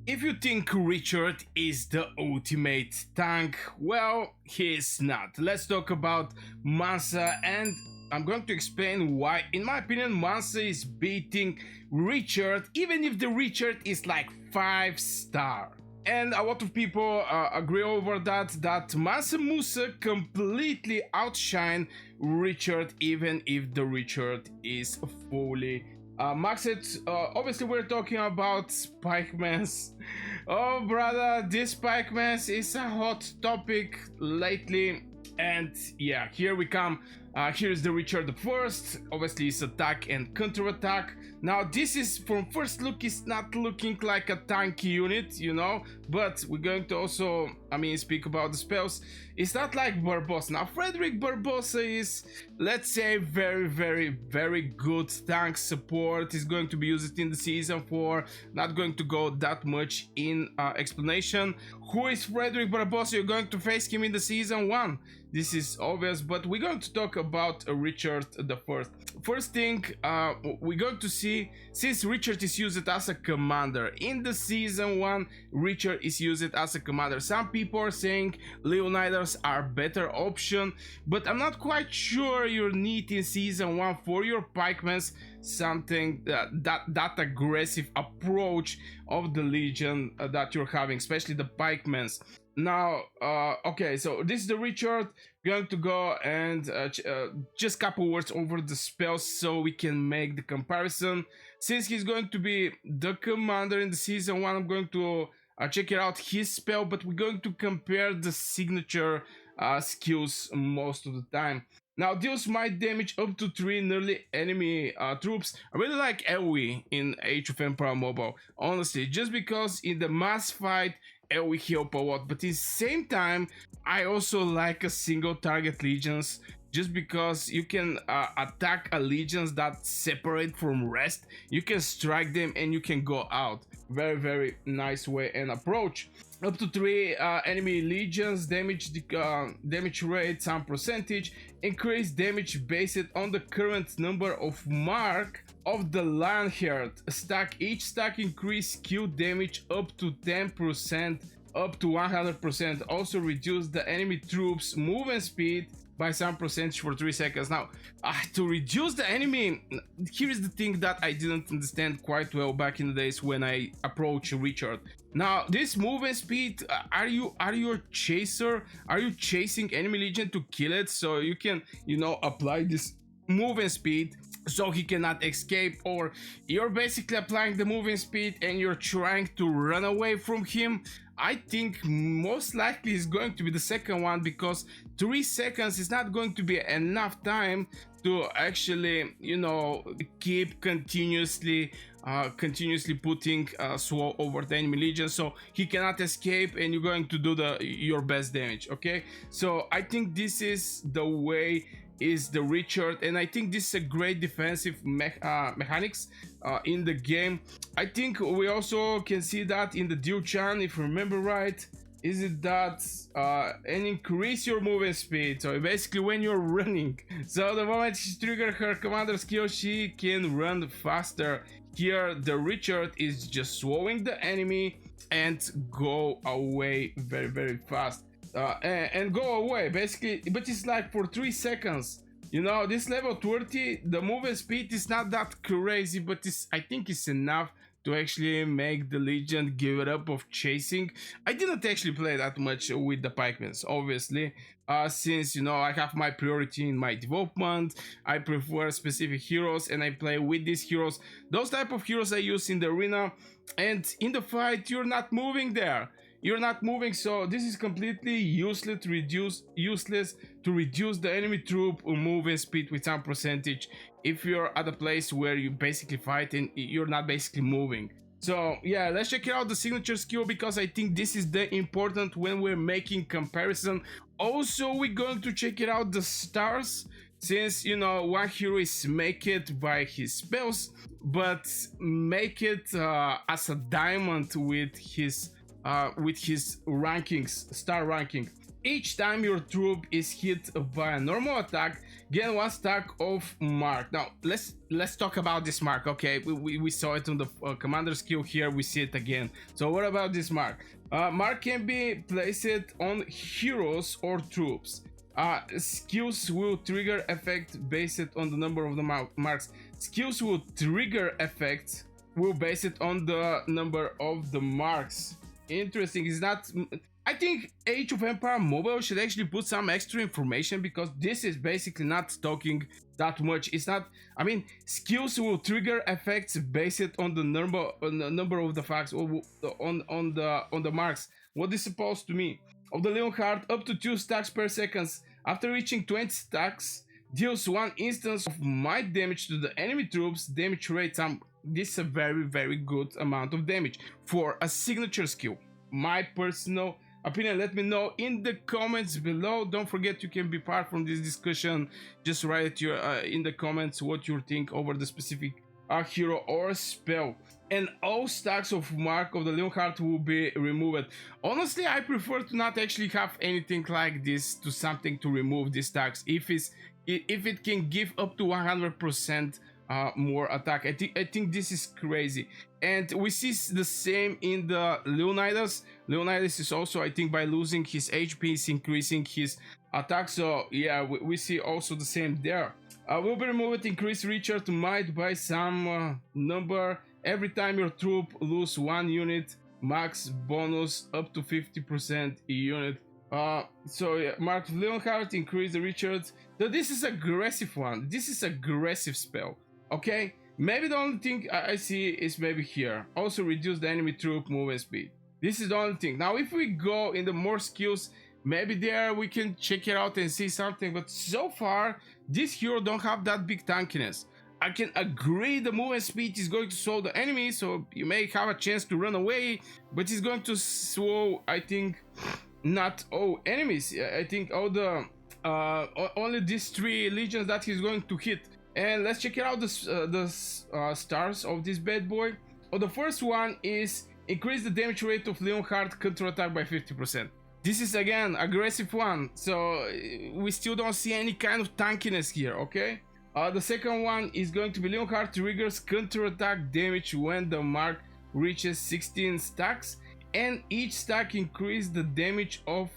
If you think Richard is the ultimate tank, well, he's not. Let's talk about Mansa, and I'm going to explain why, in my opinion, Mansa is beating Richard, even if the Richard is like 5-star. And a lot of people agree over that Mansa Musa completely outshine Richard, even if the Richard is fully maxed. Obviously, we're talking about Pikemans. Oh, brother, this Pikemans is a hot topic lately. And yeah, here we come. Here's the Richard the First. Obviously, it's attack and counter attack. Now, this is from first look, it's not looking like a tanky unit, you know. But we're going to also, speak about the spells. It's not like Barbossa. Now, Frederick Barbossa is, let's say, very good tank support. Is going to be used in the season 4. Not going to go that much in explanation. Who is Frederick Barbossa? You're going to face him in the season 1. This is obvious, but we're going to talk about Richard the First. First thing, we're going to see, since Richard is used as a commander in the season 1, Richard is used as a commander. Some people are saying Leonidas are better option, but I'm not quite sure you need in season 1 for your Pikemans something that aggressive approach of the Legion that you're having, especially the Pikemans. Now, okay, so this is the Richard. Going to go and just couple words over the spells so we can make the comparison. Since he's going to be the commander in the season 1, I'm going to check it out his spell, but we're going to compare the signature skills most of the time. Now, deals might damage up to 3 nearly enemy troops. I really like AoE in Age of Empire Mobile, honestly, just because in the mass fight, AoE help a lot, but at the same time, I also like a single target legions, just because you can attack a legions that separate from rest. You can strike them and you can go out. Very nice way and approach. Up to 3 enemy legions, damage rate, some percentage, increase damage based on the current number of mark of the Lionheart stack. Each stack increase skill damage up to 10%, up to 100%. Also reduce the enemy troops movement speed by some percentage for 3 seconds. Now, to reduce the enemy, here is the thing that I didn't understand quite well back in the days when I approached Richard. Now, this movement speed, are you a chaser? Are you chasing enemy legion to kill it so you can, apply this movement speed so he cannot escape, or you're basically applying the movement speed and you're trying to run away from him? I think most likely is going to be the second one, because 3 seconds is not going to be enough time to actually, keep continuously putting sword over the enemy legion, so he cannot escape and you're going to do your best damage. Okay, so I think this is the way is the Richard, and I think this is a great defensive mechanics in the game. I think we also can see that in the Diu-chan, if you remember right. Is it that and increase your movement speed? So basically when you're running, so the moment she triggers her commander skill, she can run faster. Here the Richard is just slowing the enemy and go away very fast. And go away basically, but it's like for 3 seconds. This level 30, the movement speed is not that crazy, but I think it's enough to actually make the Legion give it up of chasing. I didn't actually play that much with the Pikemans, obviously, since I have my priority in my development. I prefer specific heroes and I play with these heroes. Those type of heroes I use in the arena, and in the fight you're not moving there. You're not moving, so this is completely useless to reduce the enemy troop movement speed with some percentage if you're at a place where you basically fight and you're not basically moving. So yeah, let's check out the signature skill, because I think this is the important when we're making comparison. Also, we're going to check it out the stars, since one hero is make it by his spells, but make it as a diamond with his rankings, star ranking. Each time your troop is hit by a normal attack, gain one stack of mark. Now let's talk about this mark. Okay, we saw it on the commander skill. Here we see it again. So what about this mark? Mark can be placed on heroes or troops. Skills will trigger effect based on the number of the marks. Skills will trigger effects will base it on the number of the marks. Interesting. Is that I think Age of Empire Mobile should actually put some extra information, because this is basically not talking that much. It's not. I mean, skills will trigger effects based on the number of the facts, or on the marks. What is supposed to mean? Of the Leonhardt, up to 2 stacks per second. After reaching 20 stacks, deals 1 instance of might damage to the enemy troops. Damage rate. This is a very good amount of damage for a signature skill. My personal opinion. Let me know in the comments below. Don't forget, you can be part from this discussion. Just write your in the comments what you think over the specific hero or spell. And all stacks of mark of the Leonhardt will be removed. Honestly, I prefer to not actually have anything like this, to something to remove these stacks if it can give up to 100% more attack. I think this is crazy. And we see the same in the Leonidas. Leonidas is also, I think, by losing his HP is increasing his attack. So yeah, we see also the same there. Will be removed increase Richard might by some number. Every time your troop lose 1 unit, max bonus up to 50% unit. So yeah, Mark Leonhardt increase the Richard. So this is aggressive one. This is aggressive spell. Okay, maybe the only thing I see is maybe here. Also reduce the enemy troop movement speed. This is the only thing. Now if we go in the more skills, maybe there we can check it out and see something. But so far, this hero don't have that big tankiness. I can agree the movement speed is going to slow the enemy, so you may have a chance to run away, but it's going to slow, I think, not all enemies. I think all the only these 3 legions that he's going to hit. And let's check it out, the stars of this bad boy. Oh, the first one is increase the damage rate of Leonhardt counterattack by 50%. This is again aggressive one, so we still don't see any kind of tankiness here. Okay. The second one is going to be Leonhardt triggers counterattack damage when the mark reaches 16 stacks, and each stack increase the damage of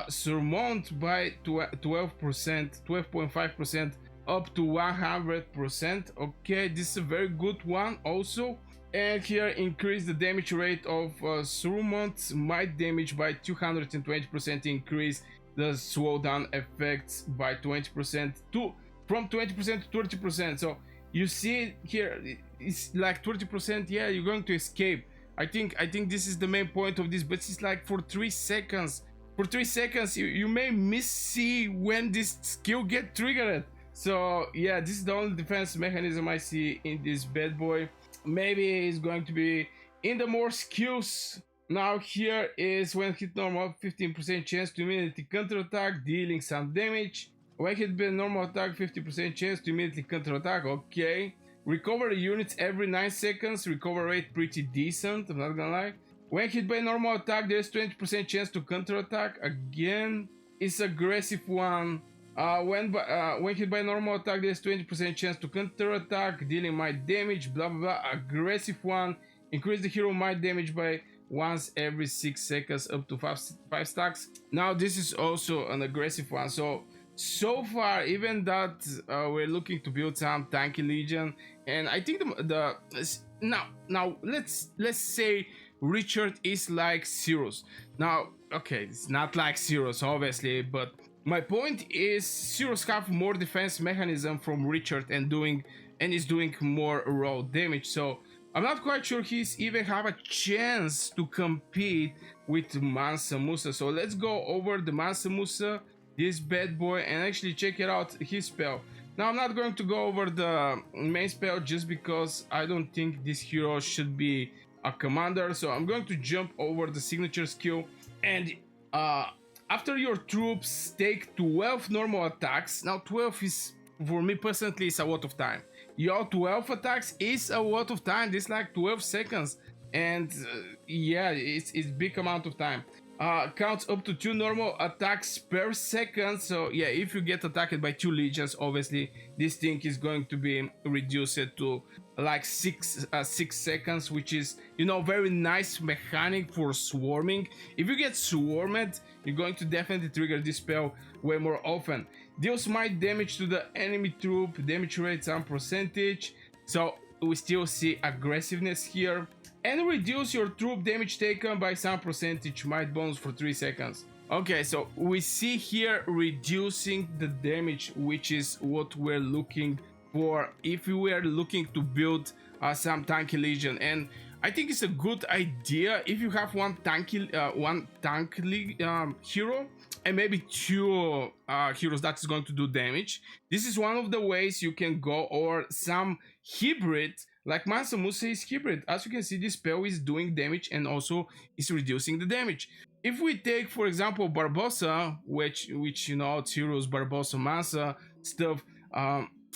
surmount by 12.5%. Up to 100%. Okay, this is a very good one also. And here increase the damage rate of surmount might damage by 220%. Increase the slowdown effects by 20% to from 20% to 30%. So you see here it's like 30%. Yeah, you're going to escape. I think this is the main point of this, but it's like for 3 seconds. For 3 seconds you may see when this skill get triggered. So yeah, this is the only defense mechanism I see in this bad boy. Maybe it's going to be in the more skills. Now here is when hit normal, 15% chance to immediately counterattack, dealing some damage. When hit by normal attack, 50% chance to immediately counterattack. Okay. Recover units every 9 seconds. Recover rate pretty decent, I'm not gonna lie. When hit by normal attack, there's 20% chance to counterattack. Again, it's aggressive one. When hit by normal attack, there's 20% chance to counterattack, dealing might damage, blah blah blah. Aggressive one. Increase the hero might damage by once every 6 seconds up to 5 stacks. Now this is also an aggressive one. So far, even that we're looking to build some tanky legion, and I think now let's say Richard is like Cyrus. Now okay, it's not like Cyrus obviously, but my point is Cyrus have more defense mechanism from Richard and is doing more raw damage. So I'm not quite sure he's even have a chance to compete with Mansa Musa. So let's go over the Mansa Musa, this bad boy, and actually check it out, his spell. Now I'm not going to go over the main spell just because I don't think this hero should be a commander. So I'm going to jump over the signature skill, and after your troops take 12 normal attacks. Now 12 is, for me personally, is a lot of time. Your 12 attacks is a lot of time. This is like 12 seconds, and yeah, it's big amount of time. counts up to 2 normal attacks per second. So yeah, if you get attacked by 2 legions, obviously this thing is going to be reduced to like 6 seconds, which is, you know, very nice mechanic for swarming. If you get swarmed, you're going to definitely trigger this spell way more often. Deals might damage to the enemy troop, damage rate some percentage, so we still see aggressiveness here. And reduce your troop damage taken by some percentage, might bonus for 3 seconds. Okay, so we see here reducing the damage, which is what we're looking for if we were looking to build some tanky legion. And I think it's a good idea if you have one tank hero and maybe 2 heroes that is going to do damage. This is one of the ways you can go, or some hybrid, like Mansa Musa is hybrid. As you can see, this spell is doing damage and also is reducing the damage. If we take, for example, Barbossa, which you know, it's heroes, Barbossa, Mansa stuff,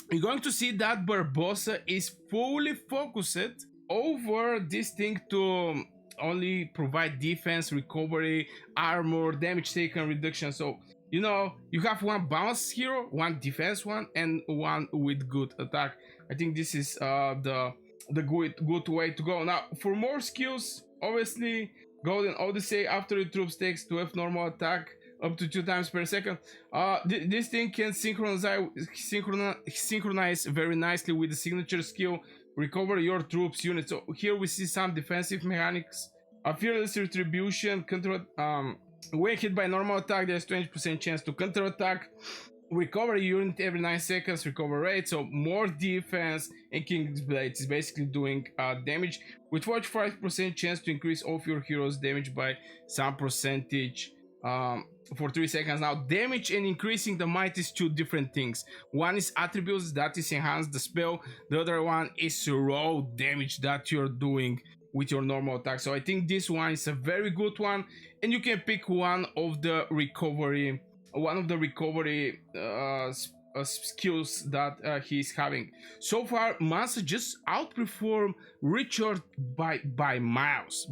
you're going to see that Barbossa is fully focused over this thing to only provide defense, recovery, armor, damage taken reduction. So, you know, you have one bounce hero, one defense one, and one with good attack. I think this is the good way to go. Now, for more skills, obviously, Golden Odyssey, after your troops takes 12 normal attack up to 2 times per second. This thing can synchronize very nicely with the signature skill, recover your troops unit. So here we see some defensive mechanics. A fearless retribution, counter. When hit by normal attack, there's 20% chance to counter attack. Recover unit every 9 seconds, recover rate, so more defense. And King's Blade is basically doing damage with 45% chance to increase all of your heroes damage by some percentage for 3 seconds. Now, damage and increasing the might is 2 different things. One is attributes, that is enhance the spell. The other one is raw damage that you're doing with your normal attack. So I think this one is a very good one, and you can pick one of the recovery skills that he's having. So far, Mansa just outperformed Richard by miles.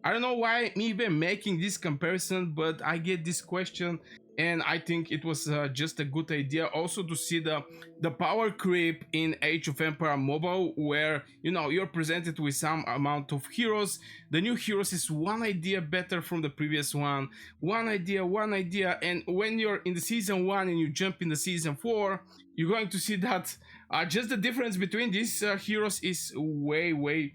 I don't know why I'm even making this comparison, but I get this question, and I think it was just a good idea also to see the power creep in Age of Empire Mobile, where, you know, you're presented with some amount of heroes. The new heroes is one idea better from the previous one, one idea, and when you're in the season 1 and you jump in the season 4, you're going to see that just the difference between these heroes is way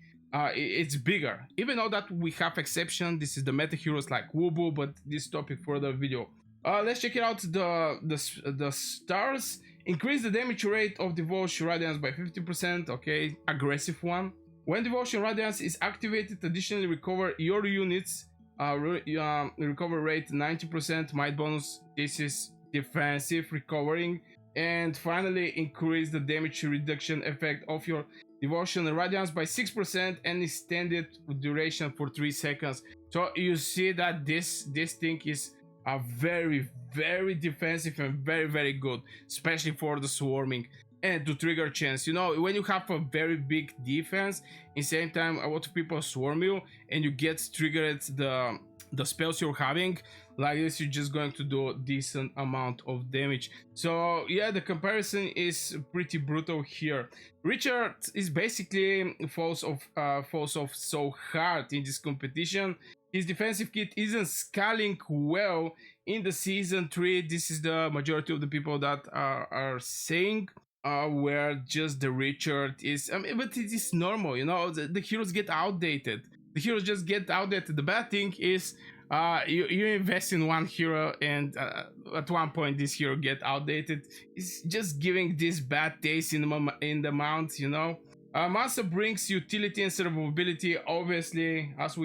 it's bigger. Even though that we have exception, this is the meta heroes like Wubu, but this topic for the video. Let's check it out. The stars increase the damage rate of Devotion Radiance by 50%. Okay, aggressive one. When Devotion Radiance is activated, additionally recover your units. Recover rate 90%. Might bonus. This is defensive recovering. And finally, increase the damage reduction effect of your Devotion Radiance by 6% and extended duration for 3 seconds. So you see that this thing is a very defensive and very good, especially for the swarming and to trigger chance. You know, when you have a very big defense, in the same time a lot of people swarm you and you get triggered the spells you're having, like this, you're just going to do a decent amount of damage. So yeah, the comparison is pretty brutal here. Richard is basically falls off so hard in this competition. His defensive kit isn't scaling well in the season 3. This is the majority of the people that are saying, where just the Richard is, I mean, but it is normal, you know, the heroes get outdated. The heroes just get outdated. The bad thing is you invest in one hero and at one point this hero get outdated. It's just giving this bad taste in the mouth, you know. Mansa brings utility and survivability. Obviously, as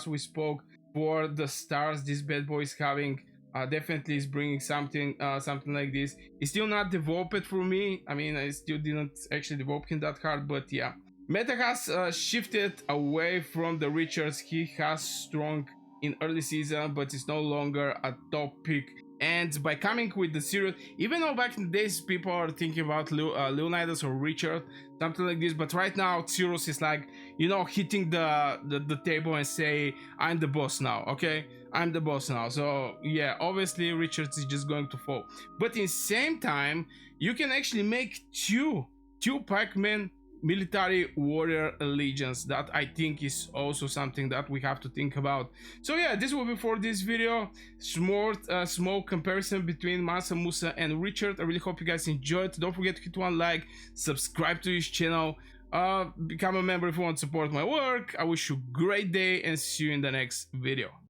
we spoke, for the stars this bad boy is having, definitely is bringing something like this. It's still not developed for me. I mean, I still didn't actually develop him that hard, but yeah. Meta has shifted away from the Richards. He has strong in early season, but it's no longer a top pick And by coming with the serious, even though back in the days people are thinking about Leonidas or Richard, something like this, but right now Cyrus is like, you know, hitting the table and say, I'm the boss now, okay? I'm the boss now. So yeah, obviously Richard is just going to fall. But in the same time, you can actually make two Pikemen military warrior allegiance. That I think is also something that we have to think about. So yeah, this will be for this video. Small comparison between Mansa Musa and Richard. I really hope you guys enjoyed. Don't forget to hit one like, subscribe to this channel, become a member if you want to support my work. I wish you a great day and see you in the next video.